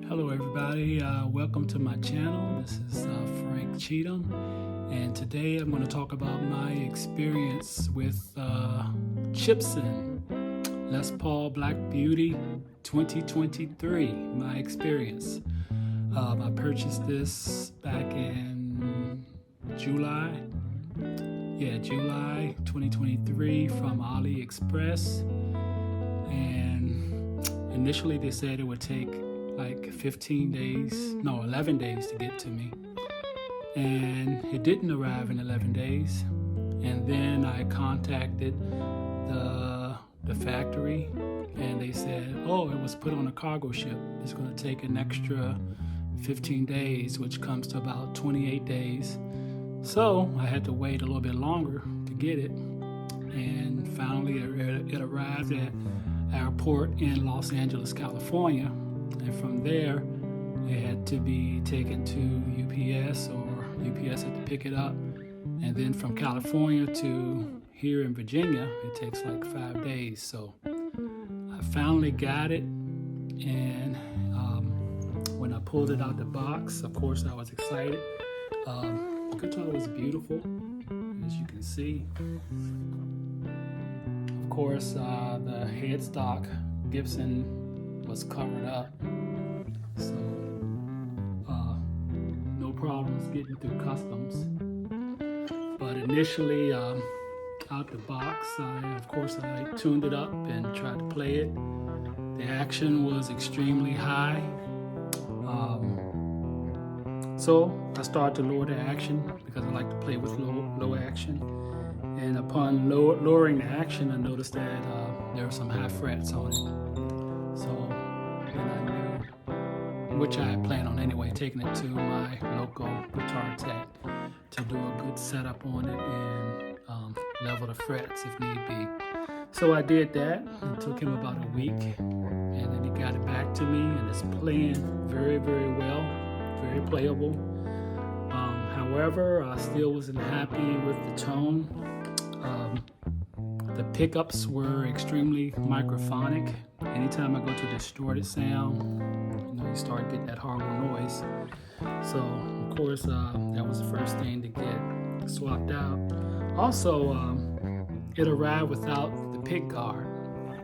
Hello everybody, welcome to my channel. This is Frank Cheatham, and today I'm going to talk about my experience with Chibson Les Paul Black Beauty 2023, my experience. I purchased this back in July 2023 from AliExpress, and initially they said it would take like 11 days to get to me, and it didn't arrive in 11 days. And then I contacted the factory, and they said, oh, it was put on a cargo ship. It's going to take an extra 15 days, which comes to about 28 days. So I had to wait a little bit longer to get it, and finally it arrived at airport in Los Angeles, California. And from there, it had to be taken to UPS, or UPS had to pick it up. And then from California to here in Virginia, it takes like 5 days. So I finally got it. And when I pulled it out the box, of course, I was excited. The guitar was beautiful, as you can see. Of course, the headstock Gibson was covered up, so no problems getting through customs. But initially, out the box, I tuned it up and tried to play it. The action was extremely high, so I started to lower the action because I like to play with low action. And upon lowering the action, I noticed that there were some high frets on it. So then I knew, which I had planned on anyway, taking it to my local guitar tech to do a good setup on it and level the frets if need be. So I did that. It took him about a week, and then he got it back to me, and it's playing very, very well, very playable. However, I still wasn't happy with the tone. The pickups were extremely microphonic. Anytime I go to distorted sound, you start getting that horrible noise. So, of course, that was the first thing to get swapped out. Also, it arrived without the pick guard,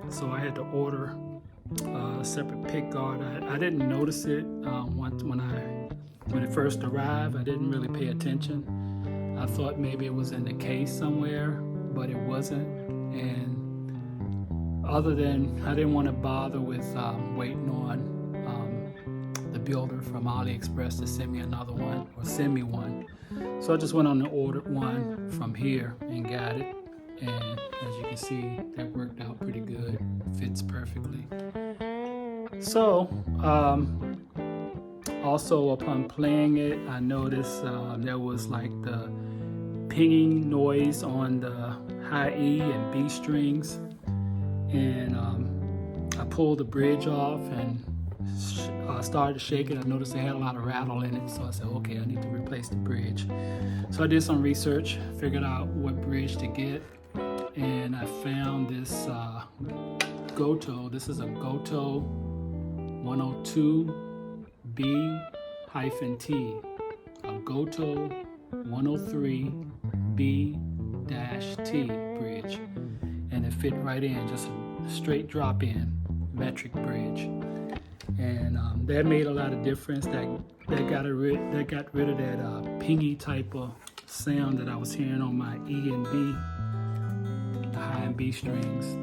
so I had to order a separate pick guard. I didn't notice it when it first arrived, I didn't really pay attention. I thought maybe it was in the case somewhere, but it wasn't. And other than, I didn't want to bother with waiting on the builder from AliExpress to send me another one, or send me one. So I just went on and ordered one from here and got it. And as you can see, that worked out pretty good. Fits perfectly. So, also upon playing it, I noticed there was like the pinging noise on the high E and B strings. And I pulled the bridge off and started to shake it. I noticed it had a lot of rattle in it, so I said, okay, I need to replace the bridge. So I did some research, figured out what bridge to get, and I found this Goto. This is a Goto 102B-T, a Goto 103B-T bridge, and it fit right in, just a straight drop in metric bridge. And that made a lot of difference. That got rid of that pingy type of sound that I was hearing on my E and B, the high and B strings.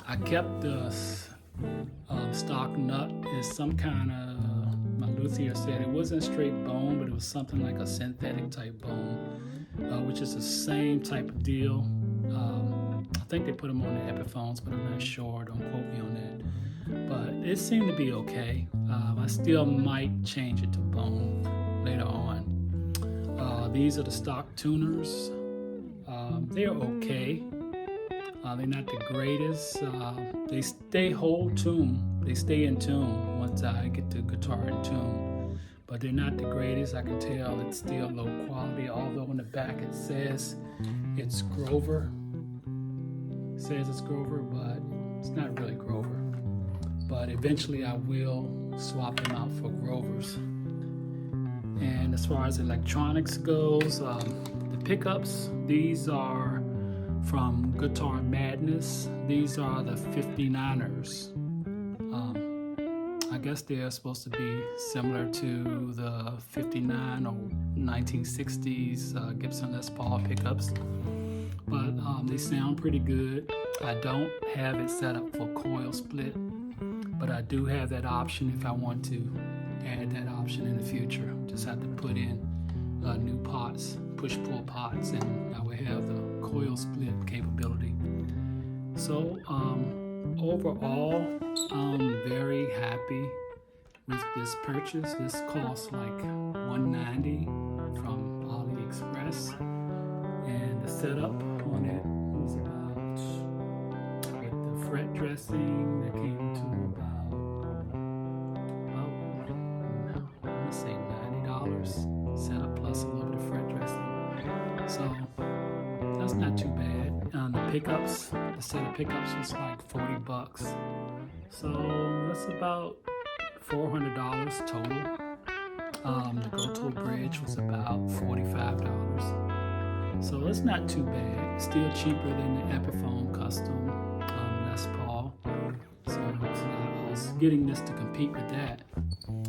I kept the stock nut is some kind of, my luthier said it wasn't straight bone, but it was something like a synthetic type bone, which is the same type of deal. I think they put them on the Epiphones, but I'm not sure. Don't quote me on that. But it seemed to be okay. I still might change it to bone later on. These are the stock tuners. They're okay. They're not the greatest. They stay whole tune. They stay in tune once I get the guitar in tune. But they're not the greatest. I can tell it's still low quality, although on the back it says it's Grover. It says it's Grover, but it's not really Grover. But eventually I will swap them out for Grovers. And as far as electronics goes, the pickups, these are from Guitar Madness. These are the 59ers. I guess they're supposed to be similar to the 59 or 1960s Gibson Les Paul pickups. But they sound pretty good. I don't have it set up for coil split, but I do have that option if I want to add that option in the future. Just have to put in new pots, push-pull pots, and I will have the coil split capability. So overall, I'm very happy with this purchase. This cost like $190 from AliExpress, and the setup on it was about, with the fret dressing, that came to about I want to say $90 setup plus a little bit of fret dressing. So that's not too bad. The pickups, the set of pickups was like $40. So that's about $400 total. The Goto bridge was about $45. So it's not too bad. Still cheaper than the Epiphone Custom Les Paul. So I was getting this to compete with that.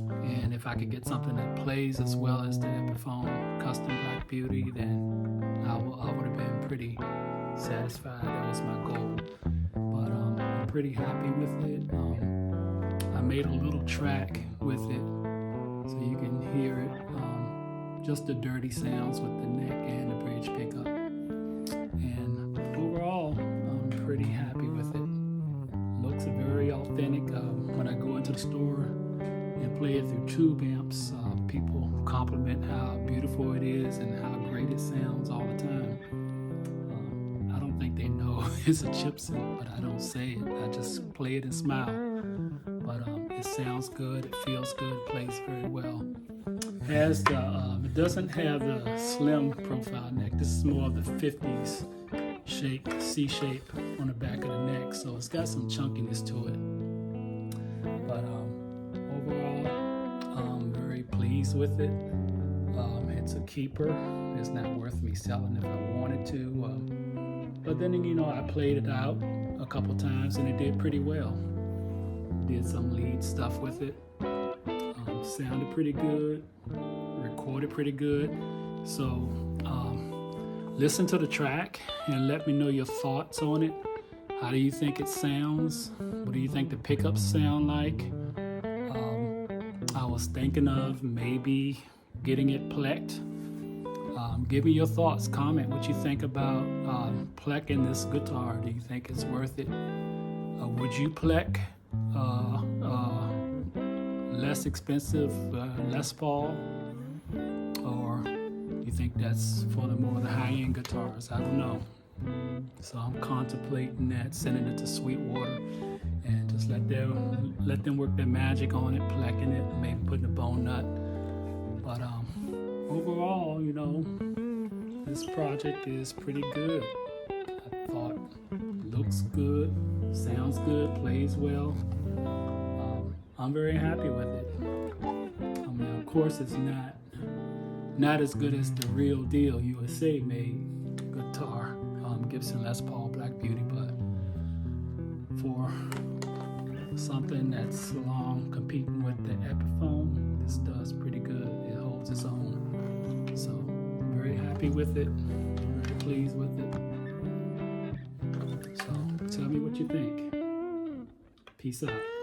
And if I could get something that plays as well as the Epiphone Custom Black Beauty, then I would have been pretty satisfied. That was my goal. But I'm pretty happy with it. I made a little track with it so you can hear it. Just the dirty sounds with the neck and the bridge pickup. And overall, I'm pretty happy with it. Looks very authentic. When I go into the store and play it through tube amps, people compliment how beautiful it is and how great it sounds all the time. I don't think they know it's a Chibson, but I don't say it. I just play it and smile. But it sounds good, it feels good, plays very well. Has the it doesn't have the slim profile neck. This is more of the 50s shape, C shape on the back of the neck, so it's got some chunkiness to it. But overall, I'm very pleased with it. It's a keeper. It's not worth me selling if I wanted to. But then, I played it out a couple times and it did pretty well. Did some lead stuff with it. Sounded pretty good. Recorded recorded pretty good. So listen to the track and let me know your thoughts on it. How do you think it sounds? What do you think the pickups sound like? I was thinking of maybe getting it plecked. Give me your thoughts. Comment what you think about plecking this guitar. Do you think it's worth it? Would you pleck less expensive Les Paul? Or you think that's for the more the high-end guitars? I don't know. So I'm contemplating that, sending it to Sweetwater and just let them work their magic on it, plecking it, maybe putting a bone nut. But overall, you know, this project is pretty good. I thought looks good, sounds good, plays well. I'm very happy with it. I mean, of course, it's not as good as the real deal USA made guitar, Gibson Les Paul Black Beauty, but for something that's long competing with the Epiphone, this does pretty good. It holds its own. So I'm very happy with it, very pleased with it. So tell me what you think. Peace out.